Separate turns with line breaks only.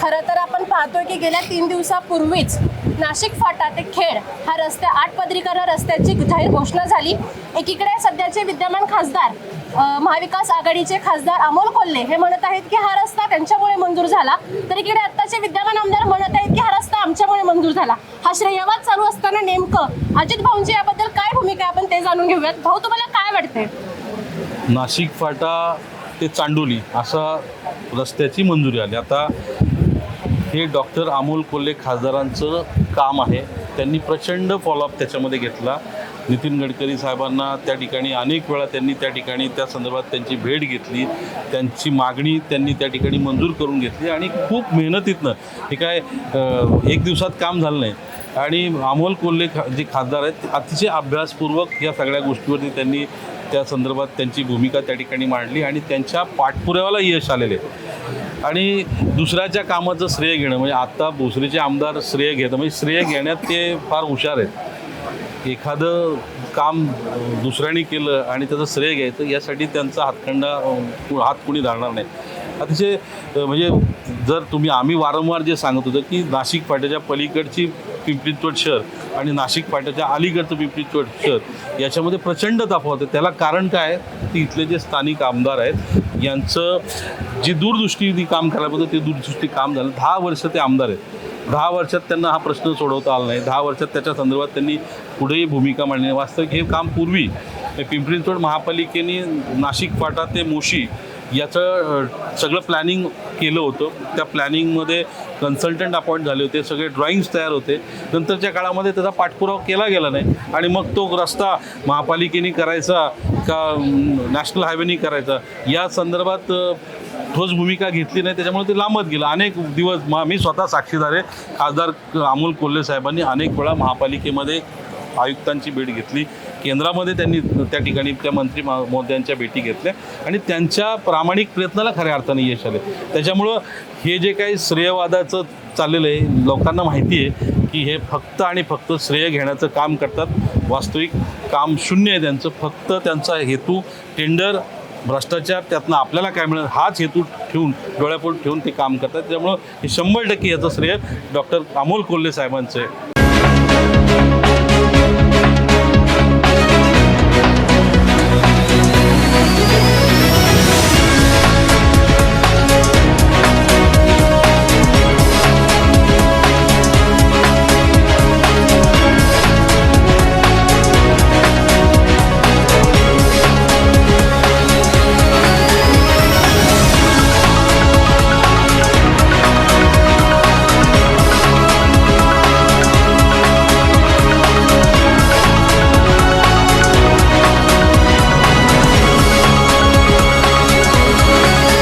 खरं तर आपण पाहतोय की गेल्या 3 दिवसापूर्वीच नाशिक फाटा ते खेड हा रस्ते 8 पदरीकरण रस्त्याची जाहीर घोषणा झाली। एकीकडे सध्याचे विद्यमान खासदार महाविकास आघाडीचे खासदार अमोल कोल्हे हे म्हणत आहेत की हा रस्ता त्यांच्यामुळे मंजूर झाला, तर इकडे आत्ताचे विद्यमान आमदार म्हणत आहेत की हा रस्ता आमच्यामुळे मंजूर झाला। हा श्रेयवाद चालू असताना नेमकं अजित भाऊंची याबद्दल काय भूमिका आहे आपण ते जाणून घेऊयात। भाऊ, तुम्हाला काय वाटते?
नाशिक फाटा ते चांडोली असा रस्त्याची मंजुरी आली। आता हे डॉक्टर अमोल कोल्हे खासदारांचं काम आहे, त्यांनी प्रचंड फॉलोअप त्याच्यामध्ये घेतला। नितीन गडकरी साहेबांना त्या ठिकाणी अनेक वेळा त्यांनी त्या ठिकाणी त्या संदर्भात त्यांची भेट घेतली, त्यांची मागणी त्यांनी त्या ठिकाणी मंजूर करून घेतली आणि खूप मेहनतीतनं हे काय एक दिवसात काम झालं नाही। आणि अमोल कोल्हे जे खासदार आहेत अतिशय अभ्यासपूर्वक या सगळ्या गोष्टीवरती त्यांनी त्या संदर्भात त्यांची भूमिका त्या ठिकाणी मांडली आणि त्यांच्या पाठपुराव्याला यश आलेले। आणि दुसऱ्याच्या कामाचं श्रेय घेणं म्हणजे आत्ता भोसरीचे आमदार श्रेय घेतात, म्हणजे श्रेय घेण्यात ते फार हुशार आहेत। एखादं काम दुसऱ्याने केलं आणि त्याचं श्रेय घ्यायचं यासाठी त्यांचा हात कुणी धरणार नाही। अतिशय म्हणजे जर आम्ही वारंवार जे सांगत होतो की नाशिक फाट्याच्या पलीकडची पिंपरी चिंचवड शहर आणि नाशिक फाट्याच्या अलीकडचं पिंपरी चिंचवड शहर याच्यामध्ये प्रचंड तफावत आहे। त्याला कारण काय आहे की इथले जे स्थानिक आमदार आहेत यांचं जी दूरदृष्टीने काम करायला पाहिजे ते दूरदृष्टी काम झालं। 10 वर्ष ते आमदार आहेत, 10 वर्षात त्यांना हा प्रश्न सोडवता आला नाही, 10 वर्षात त्याच्या संदर्भात त्यांनी पुढेही भूमिका मांडली नाही। वास्तविक हे काम पूर्वी पिंपरी चिंचवड महापालिकेने नाशिक फाटा ते मोशी याचं सगळं प्लॅनिंग केलं होतं। त्या प्लॅनिंगमध्ये कन्सल्टंट अपॉइंट झाले होते, सगळे ड्रॉइंग्स तयार होते। नंतरच्या काळामध्ये त्याचा पाठपुरावा केला गेला नाही आणि मग तो रस्ता महापालिकेने करायचा का नॅशनल हायवेनी करायचा या संदर्भात ठोस भूमिका घेतली नाही, त्याच्यामुळे ते लांबत गेलं। अनेक दिवस मी स्वतः साक्षीदार आहे, खासदार अमोल कोल्हे साहेबांनी अनेक वेळा महापालिकेमध्ये आयुक्तांची भेट घेतली, केंद्रामध्ये त्यांनी त्या ठिकाणी त्या मंत्री महोदयांच्या भेटी घेतल्या आणि त्यांच्या प्रामाणिक प्रयत्नाला खऱ्या अर्थाने यश आले। त्याच्यामुळं हे जे काही श्रेयवादाचं चाललेलं आहे लोकांना माहिती आहे की हे फक्त आणि फक्त श्रेय घेण्याचं काम करतात। वास्तविक काम शून्य आहे त्यांचं, फक्त त्यांचा हेतू टेंडर भ्रष्टाचार त्यातनं आपल्याला काय मिळेल हाच हेतू ठेवून डोळ्यापुढे ठेवून ते काम करतात। त्यामुळं हे 100% याचं श्रेय डॉक्टर अमोल कोल्हे साहेबांचं आहे।